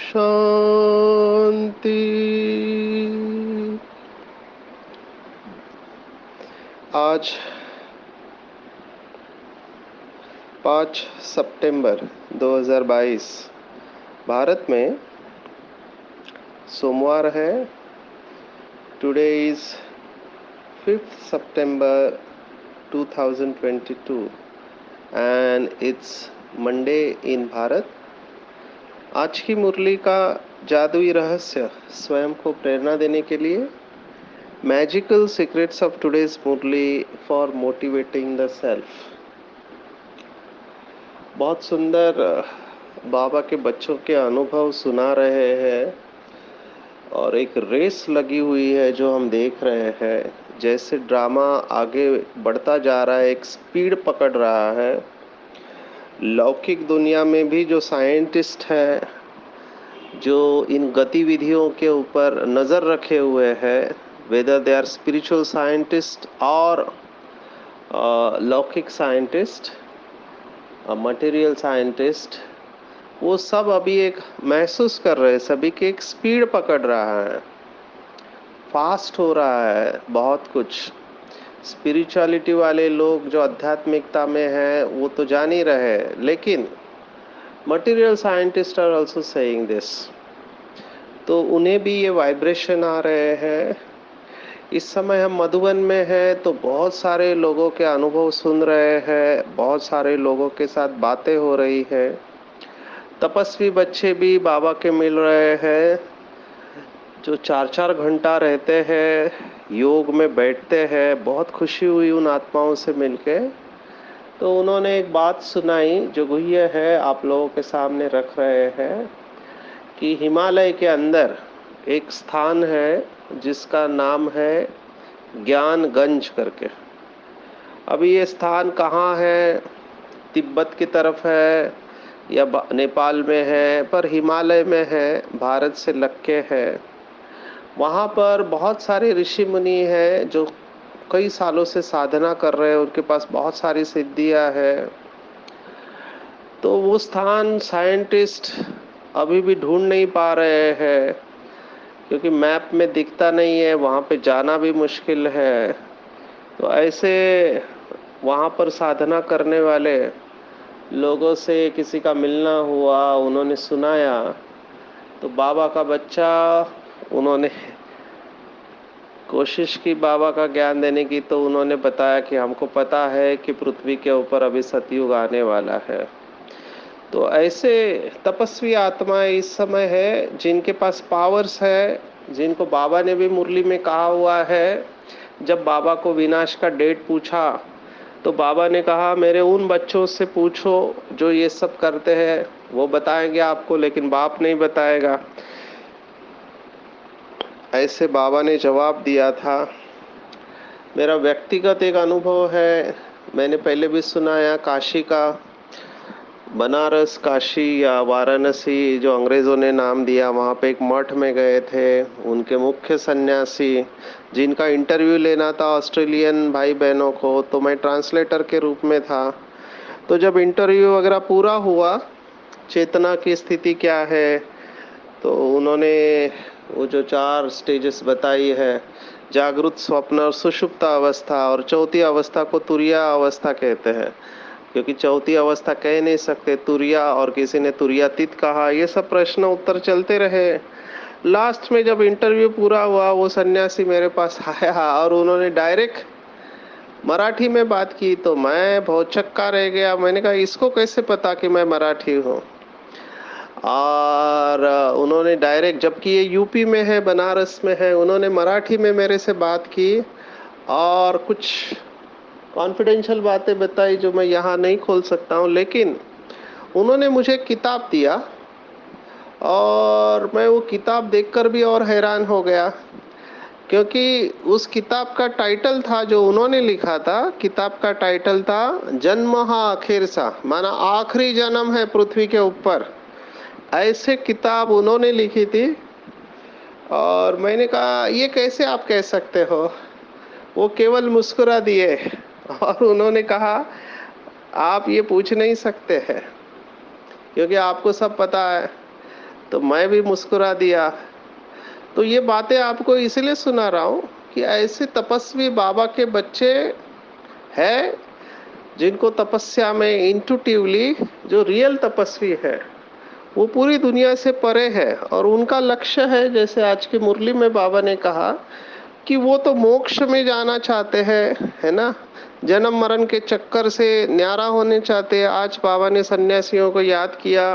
शांति। आज 5 सितंबर 2022 भारत में सोमवार है। Today is 5th September 2022 and it's Monday in Bharat. आज की मुरली का जादुई रहस्य स्वयं को प्रेरणा देने के लिए magical secrets of today's Murli for motivating the self. बहुत सुंदर बाबा के बच्चों के अनुभव सुना रहे हैं और एक रेस लगी हुई है जो हम देख रहे हैं। जैसे ड्रामा आगे बढ़ता जा रहा है, एक स्पीड पकड़ रहा है। लौकिक दुनिया में भी जो साइंटिस्ट है, जो इन गतिविधियों के ऊपर नज़र रखे हुए हैं, whether they are spiritual scientist और लौकिक साइंटिस्ट, मटेरियल साइंटिस्ट, वो सब अभी एक महसूस कर रहे हैं, सभी की एक स्पीड पकड़ रहा है, फास्ट हो रहा है बहुत कुछ। स्पिरिचुअलिटी वाले लोग जो आध्यात्मिकता में हैं वो तो जान ही रहे हैं, लेकिन material scientist are also saying this, तो उन्हें भी ये वाइब्रेशन आ रहे हैं। इस समय हम मधुबन में हैं तो बहुत सारे लोगों के अनुभव सुन रहे हैं, बहुत सारे लोगों के साथ बातें हो रही है। तपस्वी बच्चे भी बाबा के मिल रहे हैं, जो 4-4 घंटा रहते हैं, योग में बैठते हैं। बहुत खुशी हुई उन आत्माओं से मिलके। तो उन्होंने एक बात सुनाई जो गुह्य है, आप लोगों के सामने रख रहे हैं कि हिमालय के अंदर एक स्थान है जिसका नाम है ज्ञानगंज करके। अभी ये स्थान कहाँ है? तिब्बत की तरफ है या नेपाल में है, पर हिमालय में है, भारत से लग के है। वहाँ पर बहुत सारे ऋषि मुनि हैं जो कई सालों से साधना कर रहे हैं, उनके पास बहुत सारी सिद्धियाँ हैं। तो वो स्थान साइंटिस्ट अभी भी ढूंढ नहीं पा रहे हैं, क्योंकि मैप में दिखता नहीं है, वहाँ पे जाना भी मुश्किल है। तो ऐसे वहाँ पर साधना करने वाले लोगों से किसी का मिलना हुआ, उन्होंने सुनाया। तो बाबा का बच्चा, उन्होंने कोशिश की बाबा का ज्ञान देने की, तो उन्होंने बताया कि हमको पता है कि पृथ्वी के ऊपर अभी सतयुग आने वाला है। तो ऐसे तपस्वी आत्माएं इस समय है जिनके पास पावर्स है, जिनको बाबा ने भी मुरली में कहा हुआ है। जब बाबा को विनाश का डेट पूछा तो बाबा ने कहा, मेरे उन बच्चों से पूछो जो ये सब करते हैं, वो बताएंगे आपको, लेकिन बाप नहीं बताएगा। ऐसे बाबा ने जवाब दिया था। मेरा व्यक्तिगत एक अनुभव है, मैंने पहले भी सुनाया, काशी का, बनारस, काशी या वाराणसी जो अंग्रेज़ों ने नाम दिया, वहाँ पे एक मठ में गए थे। उनके मुख्य सन्यासी जिनका इंटरव्यू लेना था ऑस्ट्रेलियन भाई बहनों को, तो मैं ट्रांसलेटर के रूप में था। तो जब इंटरव्यू वगैरह पूरा हुआ, चेतना की स्थिति क्या है, तो उन्होंने वो जो 4 स्टेजेस बताई है, जागृत, स्वप्न और सुषुप्त अवस्था, और चौथी अवस्था को तुरिया अवस्था कहते हैं, क्योंकि चौथी अवस्था कह नहीं सकते, तुरिया, और किसी ने तुरियातीत कहा। ये सब प्रश्न उत्तर चलते रहे। लास्ट में जब इंटरव्यू पूरा हुआ, वो सन्यासी मेरे पास आया और उन्होंने डायरेक्ट मराठी में बात की, तो मैं बहुत चक्का रह गया। मैंने कहा, इसको कैसे पता कि मैं मराठी हूँ? और उन्होंने डायरेक्ट, जबकि ये यूपी में है, बनारस में है, उन्होंने मराठी में मेरे से बात की और कुछ कॉन्फिडेंशियल बातें बताई जो मैं यहाँ नहीं खोल सकता हूँ। लेकिन उन्होंने मुझे किताब दिया और मैं वो किताब देखकर भी और हैरान हो गया, क्योंकि उस किताब का टाइटल था, जो उन्होंने लिखा था, किताब का टाइटल था जन्म हा आखिर सा, माना आखिरी जन्म है पृथ्वी के ऊपर, ऐसे किताब उन्होंने लिखी थी। और मैंने कहा ये कैसे आप कह सकते हो। वो केवल मुस्कुरा दिए और उन्होंने कहा आप ये पूछ नहीं सकते हैं, क्योंकि आपको सब पता है। तो मैं भी मुस्कुरा दिया। तो ये बातें आपको इसलिए सुना रहा हूँ कि ऐसे तपस्वी बाबा के बच्चे हैं, जिनको तपस्या में इंटुटिवली, जो रियल तपस्वी है, वो पूरी दुनिया से परे है। और उनका लक्ष्य है, जैसे आज की मुरली में बाबा ने कहा, कि वो तो मोक्ष में जाना चाहते हैं, है ना, जन्म मरण के चक्कर से न्यारा होने चाहते हैं। आज बाबा ने सन्यासियों को याद किया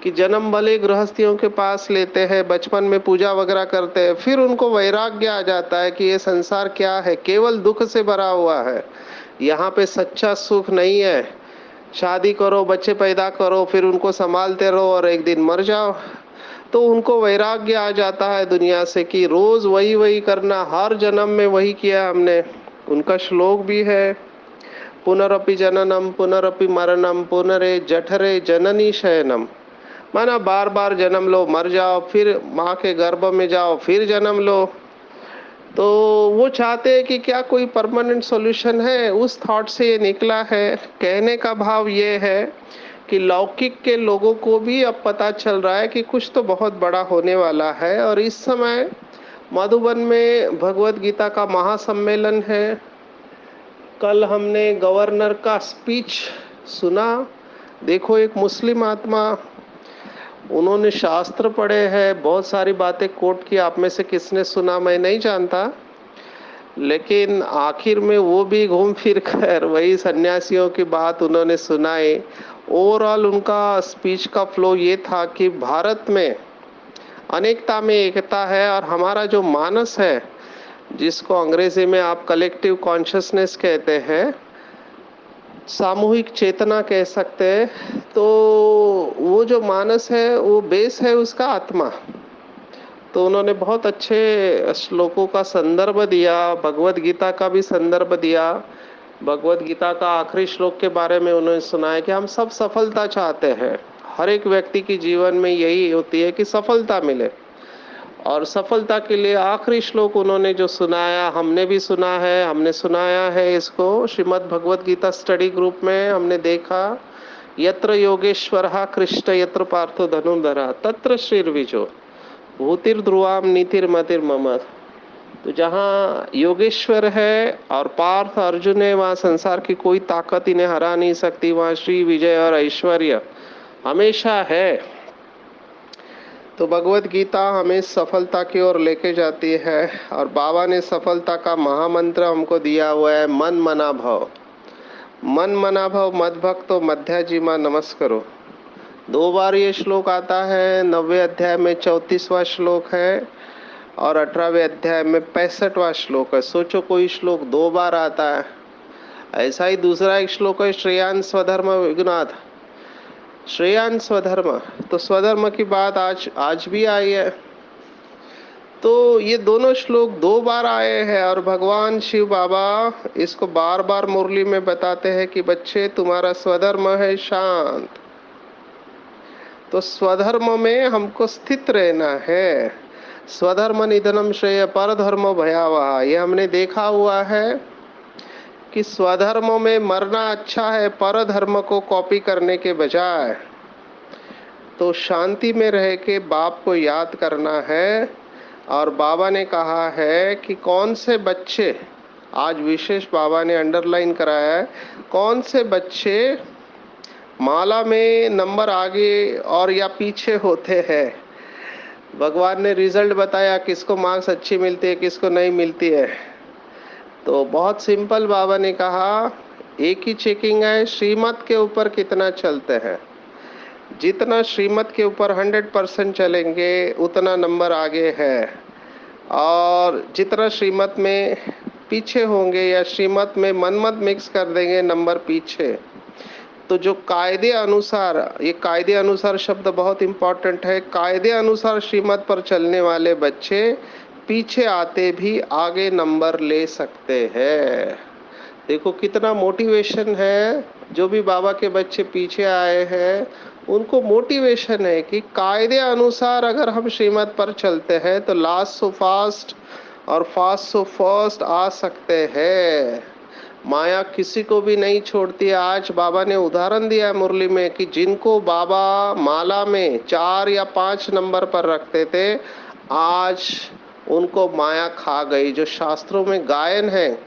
कि जन्म भले गृहस्थियों के पास लेते हैं, बचपन में पूजा वगैरह करते हैं, फिर उनको वैराग्य आ जाता है कि ये संसार क्या है, केवल दुख से भरा हुआ है, यहाँ पे सच्चा सुख नहीं है। शादी करो, बच्चे पैदा करो, फिर उनको संभालते रहो और एक दिन मर जाओ। तो उनको वैराग्य आ जाता है दुनिया से कि रोज वही वही करना, हर जन्म में वही किया हमने। उनका श्लोक भी है, पुनरपि जननम पुनरपि मरणम पुनरे जठरे जननी शयनम, माना बार बार जन्म लो, मर जाओ, फिर माँ के गर्भ में जाओ, फिर जन्म लो। तो वो चाहते हैं कि क्या कोई परमानेंट सॉल्यूशन है, उस थॉट से ये निकला है। कहने का भाव ये है कि लौकिक के लोगों को भी अब पता चल रहा है कि कुछ तो बहुत बड़ा होने वाला है। और इस समय मधुबन में भगवत गीता का महासम्मेलन है। कल हमने गवर्नर का स्पीच सुना। देखो, एक मुस्लिम आत्मा, उन्होंने शास्त्र पढ़े हैं, बहुत सारी बातें कोट की, आप में से किसने सुना मैं नहीं जानता, लेकिन आखिर में वो भी घूम फिर कर वही सन्यासियों की बात उन्होंने सुनाई। ओवरऑल उनका स्पीच का फ्लो ये था कि भारत में अनेकता में एकता है, और हमारा जो मानस है, जिसको अंग्रेजी में आप कलेक्टिव कॉन्शियसनेस कहते हैं, सामूहिक चेतना कह सकते हैं, तो वो जो मानस है वो बेस है उसका आत्मा। तो उन्होंने बहुत अच्छे श्लोकों का संदर्भ दिया, भगवत गीता का भी संदर्भ दिया। भगवत गीता का आखिरी श्लोक के बारे में उन्होंने सुनाया कि हम सब सफलता चाहते हैं, हर एक व्यक्ति की जीवन में यही होती है कि सफलता मिले। और सफलता के लिए आखिरी श्लोक उन्होंने जो सुनाया, हमने भी सुना है, हमने सुनाया है इसको श्रीमद् भगवत गीता स्टडी ग्रुप में। हमने देखा, यत्र योगेश्वरः कृष्ण यत्र पार्थो धनुर्धरः तत्र श्रीर्विजो भूतिर्ध्रुवाम नीतिर्मतिर्मम। तो जहाँ योगेश्वर है और पार्थ अर्जुन है, वहाँ संसार की कोई ताकत इन्हें हरा नहीं सकती, वहाँ श्री विजय और ऐश्वर्य हमेशा है। तो भगवत गीता हमें सफलता की ओर लेके जाती है, और बाबा ने सफलता का महामंत्र हमको दिया हुआ है, मन मना भव। मन मना भव मद भक्तो मध्याजीमा नमस्करो। 2 बार ये श्लोक आता है, 90वें अध्याय में 34वां श्लोक है, और 18वें अध्याय में 65वां श्लोक है। सोचो, कोई श्लोक 2 बार आता है। ऐसा ही दूसरा एक श्लोक है, श्रेयान स्वधर्म विघ्नात्, श्रेयान स्वधर्म। तो स्वधर्म की बात आज भी आई है। तो ये दोनों श्लोक 2 बार आए हैं, और भगवान शिव बाबा इसको बार बार मुरली में बताते हैं कि बच्चे, तुम्हारा स्वधर्म है शांत। तो स्वधर्म में हमको स्थित रहना है। स्वधर्म निधनम श्रेय परधर्म भयावह, ये हमने देखा हुआ है कि स्वधर्म में मरना अच्छा है, परधर्म को कॉपी करने के बजाय। तो शांति में रह के बाप को याद करना है। और बाबा ने कहा है कि कौन से बच्चे, आज विशेष बाबा ने अंडरलाइन कराया है, कौन से बच्चे माला में नंबर आगे और या पीछे होते हैं। भगवान ने रिजल्ट बताया, किसको मार्क्स अच्छी मिलती है, किसको नहीं मिलती है। तो बहुत सिंपल बाबा ने कहा, एक ही चेकिंग है, श्रीमत के ऊपर कितना चलते हैं। जितना श्रीमत के ऊपर 100% चलेंगे, उतना नंबर आगे है। और जितना श्रीमत में पीछे होंगे या श्रीमत में मनमत मिक्स कर देंगे, नंबर पीछे। तो जो कायदे अनुसार, ये कायदे अनुसार शब्द बहुत इम्पोर्टेंट है, कायदे अनुसार श्रीमत पर चलने वाले बच्चे पीछे आते भी आगे नंबर ले सकते हैं। देखो कितना मोटिवेशन है। जो भी बाबा के बच्चे पीछे आए हैं उनको मोटिवेशन है कि कायदे अनुसार अगर हम श्रीमत पर चलते हैं तो लास्ट सो फास्ट और फास्ट सो फर्स्ट आ सकते हैं। माया किसी को भी नहीं छोड़ती। आज बाबा ने उदाहरण दिया है मुरली में कि जिनको बाबा माला में 4 या 5 नंबर पर रखते थे, आज उनको माया खा गई। जो शास्त्रों में गायन है,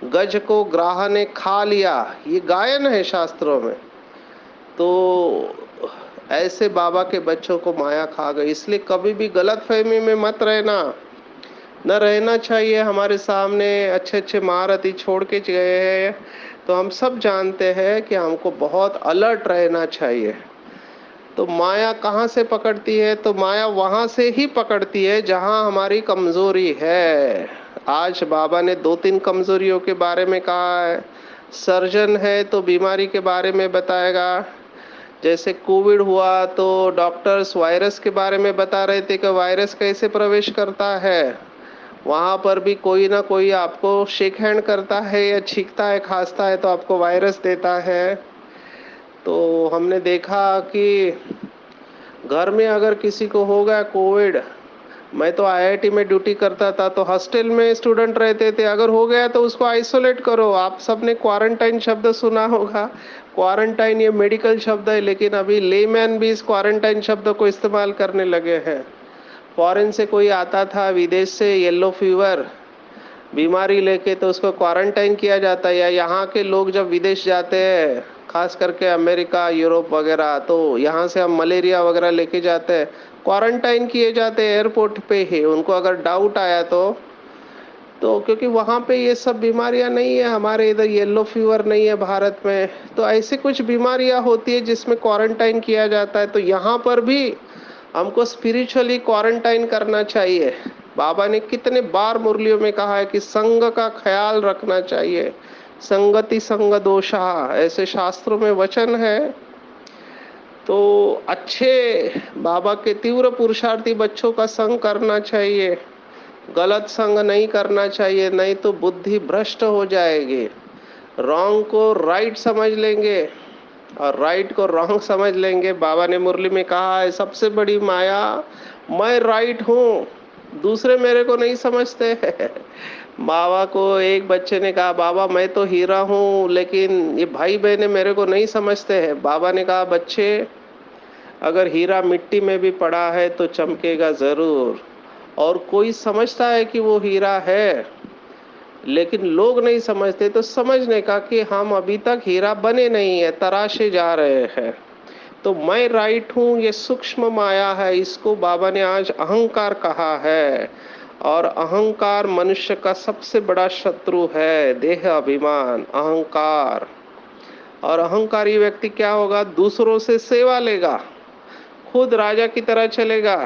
गज को ग्राह ने खा लिया, ये गायन है शास्त्रों में। तो ऐसे बाबा के बच्चों को माया खा गई। इसलिए कभी भी गलतफहमी में मत रहना, न रहना चाहिए। हमारे सामने अच्छे अच्छे महारथी छोड़ के गए हैं, तो हम सब जानते हैं कि हमको बहुत अलर्ट रहना चाहिए। तो माया कहाँ से पकड़ती है? तो माया वहाँ से ही पकड़ती है जहाँ हमारी कमजोरी है। आज बाबा ने 2-3 कमजोरियों के बारे में कहा है। सर्जन है तो बीमारी के बारे में बताएगा। जैसे कोविड हुआ तो डॉक्टर्स वायरस के बारे में बता रहे थे कि वायरस कैसे प्रवेश करता है। वहाँ पर भी कोई ना कोई आपको शेक हैंड करता है या छींकता है, खांसता है तो आपको वायरस देता है। तो हमने देखा कि घर में अगर किसी को हो गया कोविड, मैं तो आईआईटी में ड्यूटी करता था तो हॉस्टल में स्टूडेंट रहते थे, अगर हो गया तो उसको आइसोलेट करो। आप सबने क्वारंटाइन शब्द सुना होगा। क्वारंटाइन ये मेडिकल शब्द है, लेकिन अभी लेमैन भी इस क्वारंटाइन शब्द को इस्तेमाल करने लगे हैं। फॉरेन से कोई आता था, विदेश से येलो फीवर बीमारी लेके, तो उसको क्वारंटाइन किया जाता है। या यहाँ के लोग जब विदेश जाते हैं, खास करके अमेरिका, यूरोप वगैरह, तो यहाँ से हम मलेरिया वगैरह लेके जाते हैं, क्वारंटाइन किए जाते हैं एयरपोर्ट पे ही। उनको अगर डाउट आया तो क्योंकि वहाँ पे ये सब बीमारियाँ नहीं है, हमारे इधर येलो फीवर नहीं है भारत में। तो ऐसे कुछ बीमारियाँ होती है जिसमें क्वारंटाइन किया जाता है। तो यहाँ पर भी हमको स्पिरिचुअली क्वारंटाइन करना चाहिए। बाबा ने कितने बार मुरलियों में कहा है कि संग का ख्याल रखना चाहिए। संगति संग दोषा, ऐसे शास्त्रों में वचन है। तो अच्छे बाबा के तीव्र पुरुषार्थी बच्चों का संग करना चाहिए, गलत संग नहीं करना चाहिए, नहीं तो बुद्धि भ्रष्ट हो जाएगी। रॉन्ग को राइट समझ लेंगे और राइट को रॉन्ग समझ लेंगे। बाबा ने मुरली में कहा है सबसे बड़ी माया मैं राइट हूँ, दूसरे मेरे को नहीं समझते। बाबा को एक बच्चे ने कहा बाबा मैं तो हीरा हूँ, लेकिन ये भाई बहने मेरे को नहीं समझते हैं। बाबा ने कहा बच्चे, अगर हीरा मिट्टी में भी पड़ा है तो चमकेगा जरूर। और कोई समझता है कि वो हीरा है, लेकिन लोग नहीं समझते। तो समझने का कि हम अभी तक हीरा बने नहीं है, तराशे जा रहे हैं। तो मैं राइट हूँ, ये सूक्ष्म माया है, इसको बाबा ने आज अहंकार कहा है। और अहंकार मनुष्य का सबसे बड़ा शत्रु है, देह अभिमान अहंकार। और अहंकारी व्यक्ति क्या होगा? दूसरों से सेवा लेगा, खुद राजा की तरह चलेगा।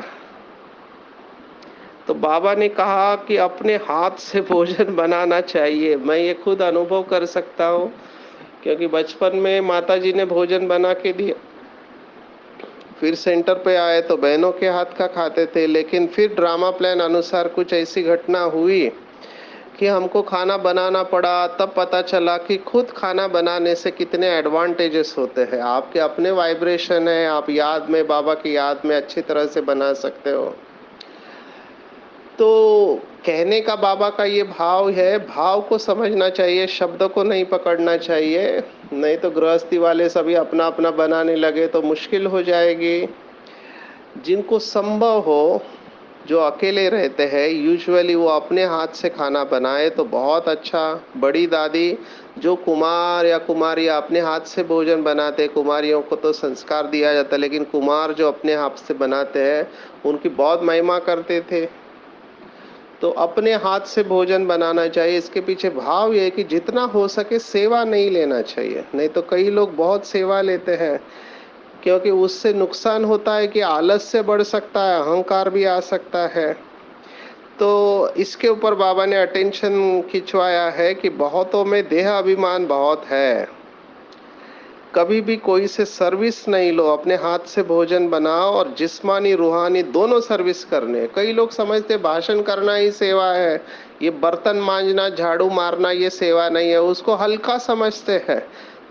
तो बाबा ने कहा कि अपने हाथ से भोजन बनाना चाहिए। मैं ये खुद अनुभव कर सकता हूँ, क्योंकि बचपन में माताजी ने भोजन बना के दिया, फिर सेंटर पे आए तो बहनों के हाथ का खाते थे। लेकिन फिर ड्रामा प्लान अनुसार कुछ ऐसी घटना हुई कि हमको खाना बनाना पड़ा। तब पता चला कि खुद खाना बनाने से कितने एडवांटेजेस होते हैं। आपके अपने वाइब्रेशन है, आप याद में, बाबा की याद में अच्छी तरह से बना सकते हो। तो कहने का बाबा का ये भाव है, भाव को समझना चाहिए, शब्द को नहीं पकड़ना चाहिए। नहीं तो गृहस्थी वाले सभी अपना अपना बनाने लगे तो मुश्किल हो जाएगी। जिनको संभव हो, जो अकेले रहते हैं, यूजुअली वो अपने हाथ से खाना बनाए तो बहुत अच्छा। बड़ी दादी जो कुमार या कुमारी अपने हाथ से भोजन बनाते, कुमारियों को तो संस्कार दिया जाता, लेकिन कुमार जो अपने हाथ से बनाते हैं उनकी बहुत महिमा करते थे। तो अपने हाथ से भोजन बनाना चाहिए। इसके पीछे भाव ये है कि जितना हो सके सेवा नहीं लेना चाहिए। नहीं तो कई लोग बहुत सेवा लेते हैं, क्योंकि उससे नुकसान होता है कि आलस्य बढ़ सकता है, अहंकार भी आ सकता है। तो इसके ऊपर बाबा ने अटेंशन खिंचवाया है कि बहुतों में देह अभिमान बहुत है। कभी भी कोई से सर्विस नहीं लो, अपने हाथ से भोजन बनाओ और जिस्मानी रूहानी दोनों सर्विस करने। कई लोग समझते भाषण करना ही सेवा है, ये बर्तन मांजना झाड़ू मारना ये सेवा नहीं है, उसको हल्का समझते हैं,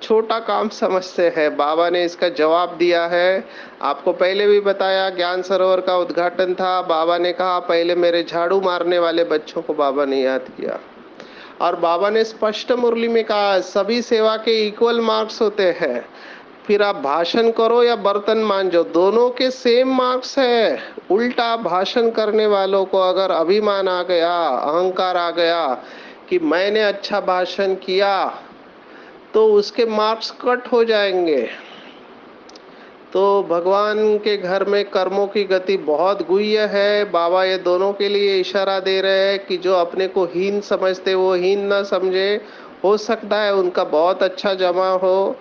छोटा काम समझते हैं। बाबा ने इसका जवाब दिया है। आपको पहले भी बताया, ज्ञान सरोवर का उद्घाटन था, बाबा ने कहा पहले मेरे झाड़ू मारने वाले बच्चों को बाबा ने याद किया। और बाबा ने स्पष्ट मुरली में कहा सभी सेवा के इक्वल मार्क्स होते हैं, फिर आप भाषण करो या बर्तन मांजो, दोनों के सेम मार्क्स है। उल्टा भाषण करने वालों को अगर अभिमान आ गया, अहंकार आ गया कि मैंने अच्छा भाषण किया, तो उसके मार्क्स कट हो जाएंगे। तो भगवान के घर में कर्मों की गति बहुत गुह्य है। बाबा ये दोनों के लिए इशारा दे रहे हैं कि जो अपने को हीन समझते वो हीन ना समझे। हो सकता है उनका बहुत अच्छा जमा हो।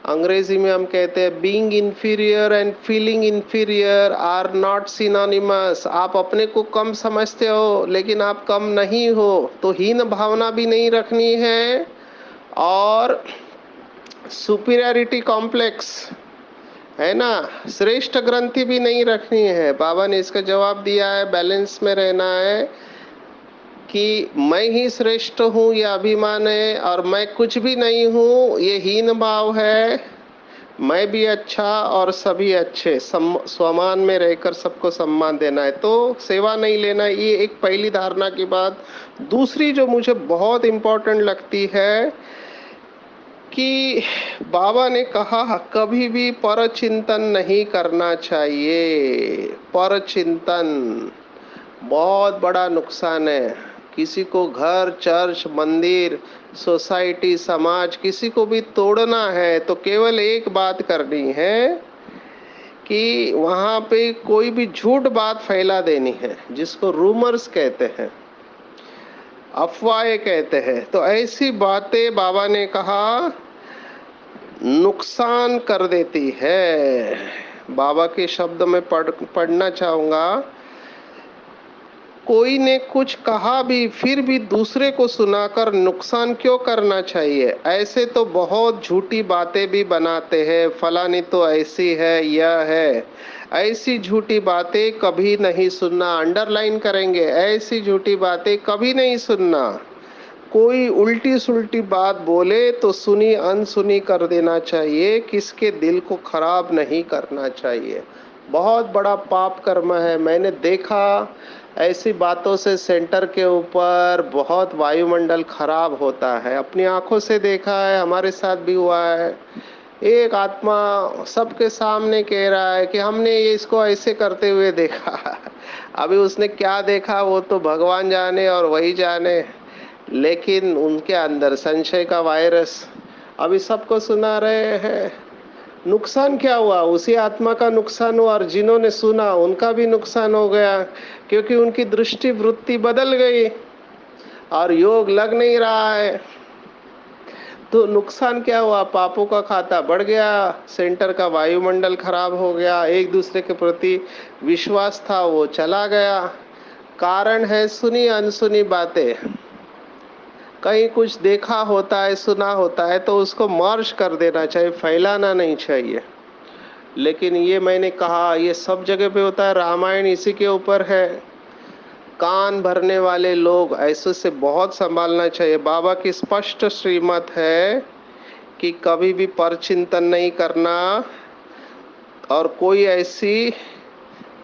अंग्रेजी में हम कहते हैं being inferior and feeling inferior are not synonymous. आप अपने को कम समझते हो लेकिन आप कम नहीं हो, तो हीन भावना भी नहीं रखनी है और सुपीरियरिटी कॉम्प्लेक्स है ना, श्रेष्ठ ग्रंथि भी नहीं रखनी है। बाबा ने इसका जवाब दिया है, बैलेंस में रहना है कि मैं ही श्रेष्ठ हूँ यह अभिमान है और मैं कुछ भी नहीं हूँ ये हीन भाव है। मैं भी अच्छा और सभी अच्छे, स्वमान में रहकर सबको सम्मान देना है, तो सेवा नहीं लेना है। ये एक पहली धारणा की बात। दूसरी जो मुझे बहुत इम्पोर्टेंट लगती है कि बाबा ने कहा कभी भी पर चिंतन नहीं करना चाहिए। पर चिंतन बहुत बड़ा नुकसान है। किसी को घर, चर्च, मंदिर, सोसाइटी, समाज किसी को भी तोड़ना है तो केवल एक बात करनी है कि वहां पे कोई भी झूठ बात फैला देनी है, जिसको रूमर्स कहते हैं, अफवाहें कहते हैं। तो ऐसी बातें बाबा ने कहा नुकसान कर देती है। बाबा के शब्द में पढ़ना चाहूंगा, कोई ने कुछ कहा भी फिर भी दूसरे को सुनाकर नुकसान क्यों करना चाहिए। ऐसे तो बहुत झूठी बातें भी बनाते हैं, फलानी तो ऐसी है, यह है। ऐसी झूठी बातें कभी नहीं सुनना, अंडरलाइन करेंगे, ऐसी झूठी बातें कभी नहीं सुनना। कोई उल्टी सुल्टी बात बोले तो सुनी अनसुनी कर देना चाहिए, किसके दिल को खराब नहीं करना चाहिए। बहुत बड़ा पाप कर्म है। मैंने देखा ऐसी बातों से सेंटर के ऊपर बहुत वायुमंडल खराब होता है, अपनी आंखों से देखा है, हमारे साथ भी हुआ है। एक आत्मा सबके सामने कह रहा है कि हमने ये इसको ऐसे करते हुए देखा। अभी उसने क्या देखा वो तो भगवान जाने और वही जाने, लेकिन उनके अंदर संशय का वायरस अभी सबको सुना रहे हैं। नुकसान क्या हुआ, उसी आत्मा का नुकसान हुआ और जिन्होंने सुना उनका भी नुकसान हो गया, क्योंकि उनकी दृष्टि वृत्ति बदल गई और योग लग नहीं रहा है। तो नुकसान क्या हुआ, पापों का खाता बढ़ गया, सेंटर का वायुमंडल खराब हो गया, एक दूसरे के प्रति विश्वास था वो चला गया। कारण है सुनी अनसुनी बातें। कहीं कुछ देखा होता है, सुना होता है तो उसको मर्ज कर देना चाहिए, फैलाना नहीं चाहिए। लेकिन ये मैंने कहा ये सब जगह पे होता है, रामायण इसी के ऊपर है। कान भरने वाले लोग ऐसे से बहुत संभालना चाहिए। बाबा की स्पष्ट श्रीमत है कि कभी भी परचिंतन नहीं करना और कोई ऐसी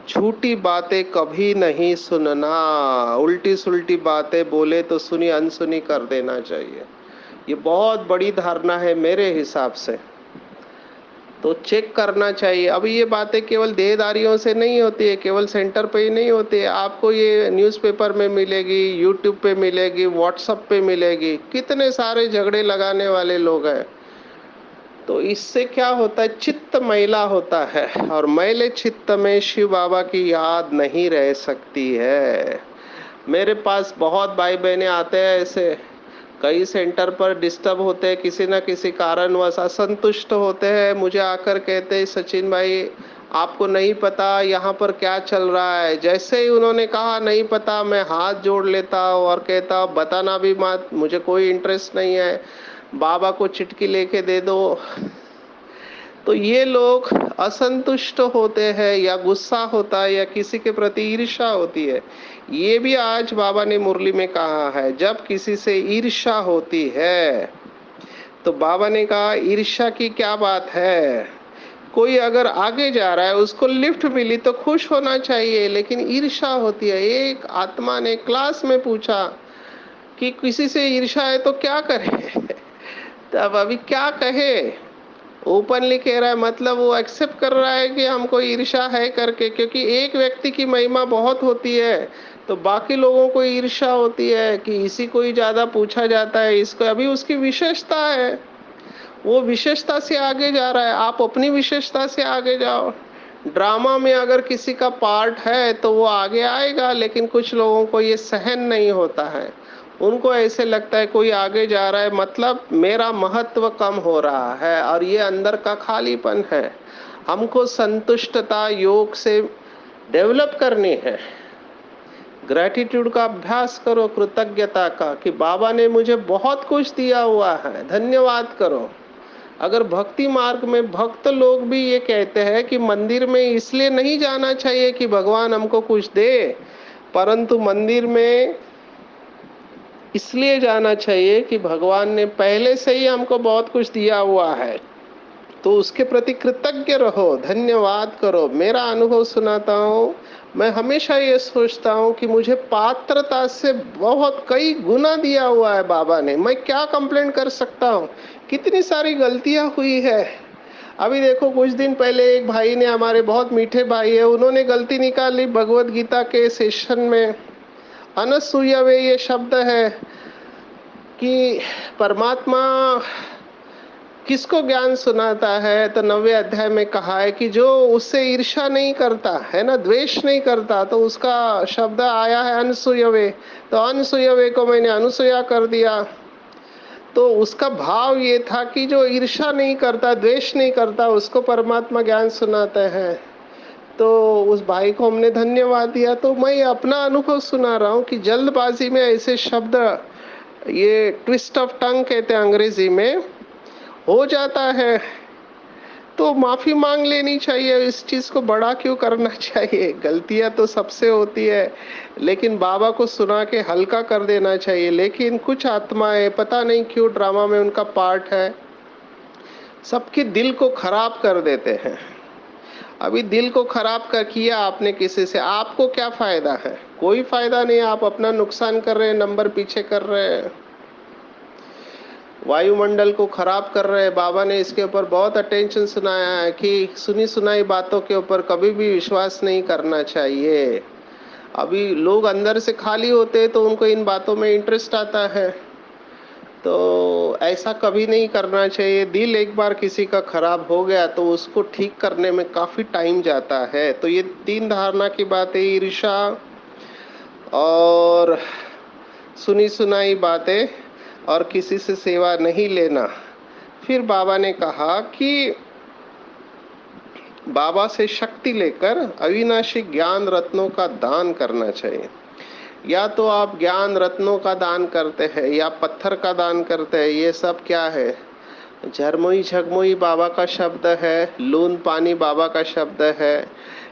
झूठी बातें कभी नहीं सुनना। उल्टी सुल्टी बातें बोले तो सुनी अनसुनी कर देना चाहिए। ये बहुत बड़ी धारणा है मेरे हिसाब से, तो चेक करना चाहिए। अभी ये बातें केवल देहधारियों से नहीं होती है, केवल सेंटर पे ही नहीं होती है। आपको ये न्यूज़पेपर में मिलेगी, यूट्यूब पे मिलेगी, व्हाट्सएप पे मिलेगी, कितने सारे झगड़े लगाने वाले लोग हैं। तो इससे क्या होता है, चित्त मैला होता है और मैले चित्त में शिव बाबा की याद नहीं रह सकती है। मेरे पास बहुत भाई बहने आते हैं ऐसे, कई सेंटर पर डिस्टर्ब होते हैं, किसी ना किसी कारणवश असंतुष्ट होते हैं, मुझे आकर कहते हैं सचिन भाई आपको नहीं पता यहाँ पर क्या चल रहा है। जैसे ही उन्होंने कहा नहीं पता, मैं हाथ जोड़ लेता हूँ और कहता हूँ बताना भी मत, मुझे कोई इंटरेस्ट नहीं है, बाबा को चिट्ठी लेके दे दो। तो ये लोग असंतुष्ट होते हैं या गुस्सा होता है या किसी के प्रति ईर्ष्या होती है। ये भी आज बाबा ने मुरली में कहा है, जब किसी से ईर्ष्या होती है तो बाबा ने कहा ईर्ष्या की क्या बात है। कोई अगर आगे जा रहा है, उसको लिफ्ट मिली तो खुश होना चाहिए, लेकिन ईर्ष्या होती है। एक आत्मा ने क्लास में पूछा कि किसी से ईर्ष्या है तो क्या करे। तब अभी क्या कहे, ओपनली कह रहा है, मतलब वो एक्सेप्ट कर रहा है कि हमको ईर्ष्या है करके, क्योंकि एक व्यक्ति की महिमा बहुत होती है तो बाकी लोगों को ईर्ष्या होती है कि इसी को ही ज्यादा पूछा जाता है, इसको अभी उसकी विशेषता है, वो विशेषता से आगे जा रहा है। आप अपनी विशेषता से आगे जाओ। ड्रामा में अगर किसी का पार्ट है तो वो आगे आएगा, लेकिन कुछ लोगों को ये सहन नहीं होता है। उनको ऐसे लगता है कोई आगे जा रहा है मतलब मेरा महत्व कम हो रहा है, और ये अंदर का खालीपन है। हमको संतुष्टता योग से डेवलप करनी है। ग्रैटिट्यूड का अभ्यास करो, कृतज्ञता का, कि बाबा ने मुझे बहुत कुछ दिया हुआ है, धन्यवाद करो। अगर भक्ति मार्ग में भक्त लोग भी ये कहते हैं कि मंदिर में इसलिए नहीं जाना चाहिए कि भगवान हमको कुछ दे, परंतु मंदिर में इसलिए जाना चाहिए कि भगवान ने पहले से ही हमको बहुत कुछ दिया हुआ है, तो उसके प्रति कृतज्ञ रहो, धन्यवाद करो। मेरा अनुभव सुनाता हूँ, मैं हमेशा ये सोचता हूँ कि मुझे पात्रता से बहुत कई गुना दिया हुआ है बाबा ने। मैं क्या कंप्लेंट कर सकता हूँ, कितनी सारी गलतियां हुई है। अभी देखो, कुछ दिन पहले एक भाई ने, हमारे बहुत मीठे भाई है, उन्होंने गलती निकाली भगवत गीता के सेशन में। अनसूयवे ये शब्द है कि परमात्मा किसको ज्ञान सुनाता है, तो 9वें अध्याय में कहा है कि जो उससे ईर्ष्या नहीं करता है ना, द्वेष नहीं करता, तो उसका शब्द आया है अनसूयवे। तो अनसूयवे को मैंने अनुसूया कर दिया। तो उसका भाव ये था कि जो ईर्ष्या नहीं करता, द्वेष नहीं करता, उसको परमात्मा ज्ञान सुनाते हैं। तो उस भाई को हमने धन्यवाद दिया। तो मैं अपना अनुभव सुना रहा हूँ कि जल्दबाजी में ऐसे शब्द, ये ट्विस्ट ऑफ टंग कहते हैं अंग्रेजी में, हो जाता है। तो माफी मांग लेनी चाहिए, इस चीज को बड़ा क्यों करना चाहिए। गलतियां तो सबसे होती है, लेकिन बाबा को सुना के हल्का कर देना चाहिए। लेकिन कुछ आत्माएं पता नहीं क्यों ड्रामा में उनका पार्ट है, सबके दिल को खराब कर देते हैं। अभी दिल को खराब कर किया आपने किसी से, आपको क्या फायदा है? कोई फायदा नहीं, आप अपना नुकसान कर रहे हैं, नंबर पीछे कर रहे हैं, वायुमंडल को खराब कर रहे हैं। बाबा ने इसके ऊपर बहुत अटेंशन सुनाया है कि सुनी सुनाई बातों के ऊपर कभी भी विश्वास नहीं करना चाहिए। अभी लोग अंदर से खाली होते हैं तो उनको इन बातों में इंटरेस्ट आता है, तो ऐसा कभी नहीं करना चाहिए। दिल एक बार किसी का खराब हो गया तो उसको ठीक करने में काफी टाइम जाता है। तो ये 3 धारणा की बातें, ईर्ष्या और सुनी सुनाई बातें और किसी से सेवा नहीं लेना। फिर बाबा ने कहा कि बाबा से शक्ति लेकर अविनाशी ज्ञान रत्नों का दान करना चाहिए। या तो आप ज्ञान रत्नों का दान करते हैं या पत्थर का दान करते हैं, ये सब क्या है? झरमोई झगमोई बाबा का शब्द है, लून पानी बाबा का शब्द है,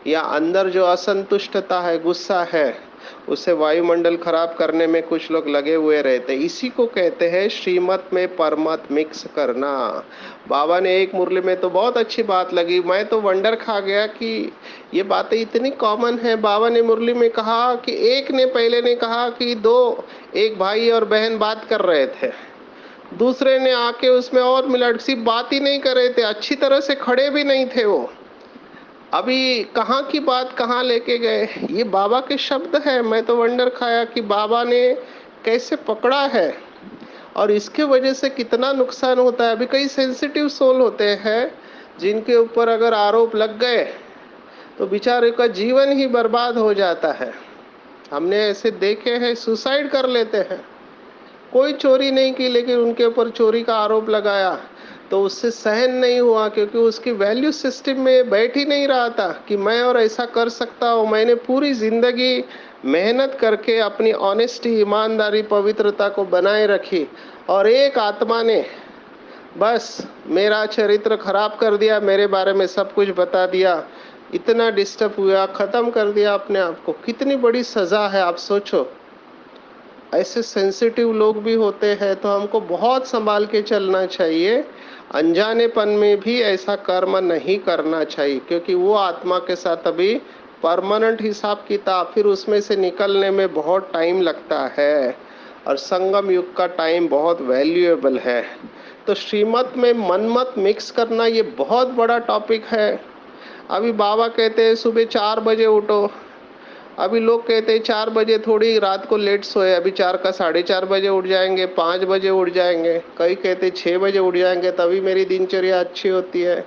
या अंदर जो असंतुष्टता है, गुस्सा है, उससे वायुमंडल खराब करने में कुछ लोग लगे हुए रहते। इसी को कहते हैं श्रीमत में परमत मिक्स करना। बाबा ने एक मुरली में तो बहुत अच्छी बात लगी, मैं तो वंडर खा गया कि ये बातें इतनी कॉमन है। बाबा ने मुरली में कहा कि एक ने पहले ने कहा कि एक भाई और बहन बात कर रहे थे, दूसरे ने आके उसमें और मिला, सिर्फ बात ही नहीं कर रहे थे, अच्छी तरह से खड़े भी नहीं थे वो। अभी कहाँ की बात कहाँ लेके गए, ये बाबा के शब्द है। मैं तो वंडर खाया कि बाबा ने कैसे पकड़ा है और इसके वजह से कितना नुकसान होता है। अभी कई सेंसिटिव सोल होते हैं जिनके ऊपर अगर आरोप लग गए तो बेचारे का जीवन ही बर्बाद हो जाता है। हमने ऐसे देखे हैं, सुसाइड कर लेते हैं। कोई चोरी नहीं की लेकिन उनके ऊपर चोरी का आरोप लगाया तो उससे सहन नहीं हुआ, क्योंकि उसकी वैल्यू सिस्टम में बैठ ही नहीं रहा था कि मैं और ऐसा कर सकता हूँ। मैंने पूरी जिंदगी मेहनत करके अपनी ऑनेस्टी, ईमानदारी, पवित्रता को बनाए रखी, और एक आत्मा ने बस मेरा चरित्र खराब कर दिया, मेरे बारे में सब कुछ बता दिया, इतना डिस्टर्ब हुआ, खत्म कर दिया अपने आप को। कितनी बड़ी सजा है, आप सोचो। ऐसे सेंसिटिव लोग भी होते हैं, तो हमको बहुत संभाल के चलना चाहिए। अनजानेपन में भी ऐसा कर्म नहीं करना चाहिए, क्योंकि वो आत्मा के साथ अभी परमानेंट हिसाब किताब, फिर उसमें से निकलने में बहुत टाइम लगता है, और संगम युग का टाइम बहुत वैल्यूएबल है। तो श्रीमत में मनमत मिक्स करना ये बहुत बड़ा टॉपिक है। अभी बाबा कहते हैं सुबह 4 बजे उठो, अभी लोग कहते हैं 4 बजे थोड़ी रात को लेट सोए, अभी 4 का 4:30 बजे उठ जाएंगे, 5 बजे उठ जाएंगे, कई कहते 6 बजे उठ जाएंगे, तभी मेरी दिनचर्या अच्छी होती है।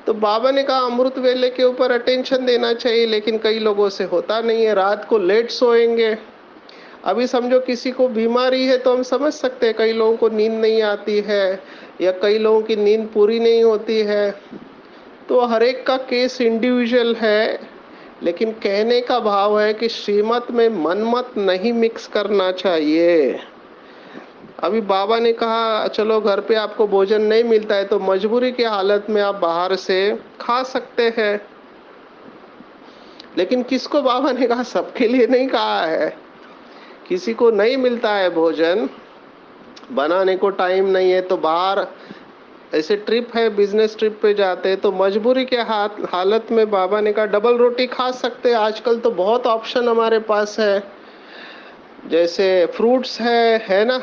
तो बाबा ने कहा अमृत वेले के ऊपर अटेंशन देना चाहिए, लेकिन कई लोगों से होता नहीं है, रात को लेट सोएंगे। अभी समझो किसी को बीमारी है तो हम समझ सकते हैं, कई लोगों को नींद नहीं आती है, या कई लोगों की नींद पूरी नहीं होती है। तो हर एक का केस इंडिविजुअल है, लेकिन कहने का भाव है कि श्रीमत में मनमत नहीं मिक्स करना चाहिए। अभी बाबा ने कहा चलो घर पे आपको भोजन नहीं मिलता है तो मजबूरी की हालत में आप बाहर से खा सकते हैं, लेकिन किसको बाबा ने कहा? सबके लिए नहीं कहा है। किसी को नहीं मिलता है भोजन, बनाने को टाइम नहीं है, तो बाहर ऐसे ट्रिप है, बिजनेस ट्रिप पे जाते हैं, तो मजबूरी के हालत में बाबा ने कहा डबल रोटी खा सकते हैं। आजकल तो बहुत ऑप्शन हमारे पास है, जैसे फ्रूट्स है ना,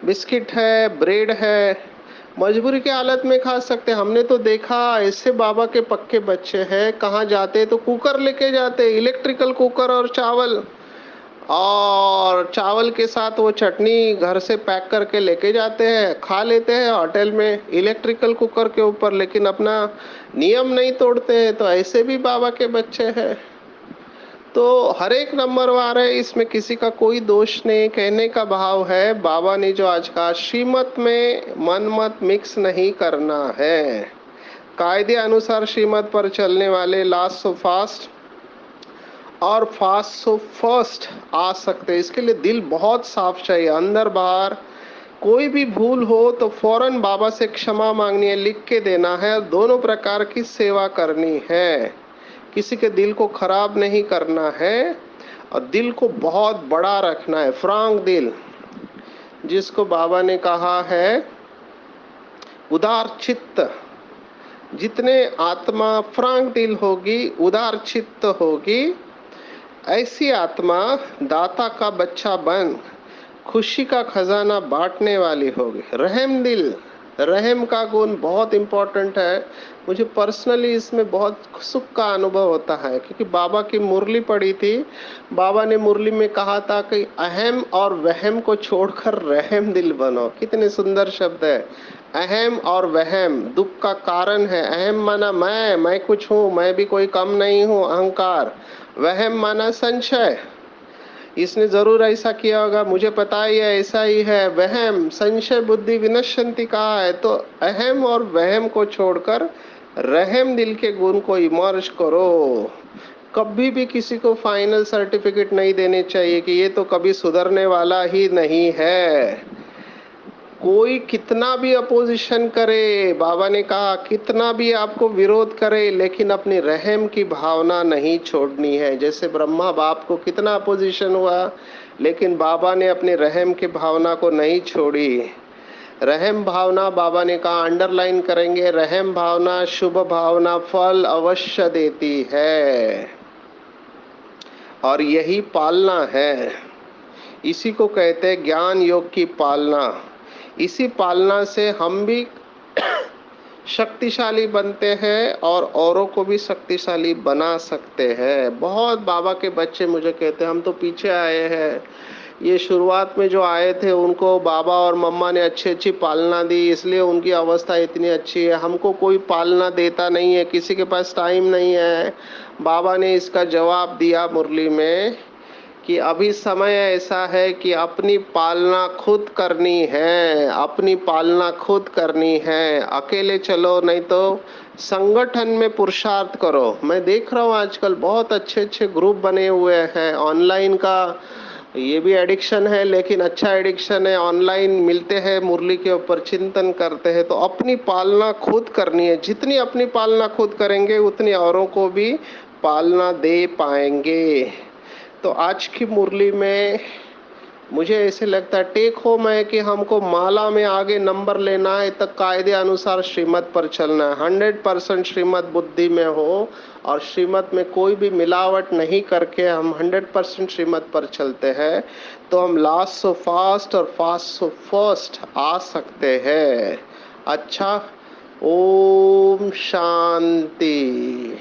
बिस्किट है, ब्रेड है, मजबूरी के हालत में खा सकते हैं। हमने तो देखा ऐसे बाबा के पक्के बच्चे हैं, कहाँ जाते तो कुकर लेके जाते, इलेक्ट्रिकल कुकर, और चावल के साथ वो चटनी घर से पैक करके लेके जाते हैं, खा लेते हैं होटल में इलेक्ट्रिकल कुकर के ऊपर, लेकिन अपना नियम नहीं तोड़ते हैं। तो ऐसे भी बाबा के बच्चे हैं। तो हर एक नंबर वार है, इसमें किसी का कोई दोष नहीं। कहने का भाव है बाबा ने जो आज कहा, श्रीमत में मन मत मिक्स नहीं करना है। कायदे अनुसार श्रीमत पर चलने वाले लास्ट सो फास्ट और फास्ट सो फर्स्ट आ सकते हैं। इसके लिए दिल बहुत साफ चाहिए, अंदर बाहर कोई भी भूल हो तो फौरन बाबा से क्षमा मांगनी है, लिख के देना है, दोनों प्रकार की सेवा करनी है। किसी के दिल को खराब नहीं करना है, और दिल को बहुत बड़ा रखना है, फ्रांक दिल, जिसको बाबा ने कहा है उदार चित्त। जितने आत्मा फ्रांक दिल होगी, उदार चित्त होगी, ऐसी आत्मा दाता का बच्चा बन खुशी का खजाना बांटने वाली होगी। रहम दिल, रहम का गुण बहुत इंपॉर्टेंट है। मुझे पर्सनली इसमें बहुत सुख का अनुभव होता है, क्योंकि बाबा की मुरली पड़ी थी। बाबा ने मुरली में कहा था कि अहम और वहम को छोड़कर रहम दिल बनो। कितने सुंदर शब्द है। अहम और वहम दुख का कारण है। अहम माना मैं कुछ हूँ, मैं भी कोई कम नहीं हूँ, अहंकार। वहम माना संशय, इसने जरूर ऐसा किया होगा, मुझे पता ही है, ऐसा ही है। वहम, संशय बुद्धि विनश्यंति कहा है। तो अहम और वहम को छोड़कर रहम दिल के गुण को इमर्ज करो। कभी भी किसी को फाइनल सर्टिफिकेट नहीं देने चाहिए कि ये तो कभी सुधरने वाला ही नहीं है। कोई कितना भी अपोजिशन करे, बाबा ने कहा कितना भी आपको विरोध करे, लेकिन अपनी रहम की भावना नहीं छोड़नी है। जैसे ब्रह्मा बाप को कितना अपोजिशन हुआ, लेकिन बाबा ने अपने रहम की भावना को नहीं छोड़ी। रहम भावना, बाबा ने कहा अंडरलाइन करेंगे, रहम भावना शुभ भावना फल अवश्य देती है, और यही पालना है। इसी को कहते हैं ज्ञान योग की पालना। इसी पालना से हम भी शक्तिशाली बनते हैं और औरों को भी शक्तिशाली बना सकते हैं। बहुत बाबा के बच्चे मुझे कहते हैं हम तो पीछे आए हैं, ये शुरुआत में जो आए थे उनको बाबा और मम्मा ने अच्छी अच्छी पालना दी, इसलिए उनकी अवस्था इतनी अच्छी है। हमको कोई पालना देता नहीं है, किसी के पास टाइम नहीं है। बाबा ने इसका जवाब दिया मुरली में कि अभी समय ऐसा है कि अपनी पालना खुद करनी है, अपनी पालना खुद करनी है। अकेले चलो नहीं तो संगठन में पुरुषार्थ करो। मैं देख रहा हूँ आजकल बहुत अच्छे अच्छे ग्रुप बने हुए हैं, ऑनलाइन का ये भी एडिक्शन है, लेकिन अच्छा एडिक्शन है। ऑनलाइन मिलते हैं, मुरली के ऊपर चिंतन करते हैं। तो अपनी पालना खुद करनी है। जितनी अपनी पालना खुद करेंगे उतनी औरों को भी पालना दे पाएंगे। तो आज की मुरली में मुझे ऐसे लगता है टेक होम है कि हमको माला में आगे नंबर लेना है, तब कायदे अनुसार श्रीमत पर चलना है। 100% श्रीमत बुद्धि में हो और श्रीमत में कोई भी मिलावट नहीं करके हम 100% श्रीमत पर चलते हैं, तो हम लास्ट सो फास्ट और फास्ट सो फर्स्ट आ सकते हैं। अच्छा, ओम शांति।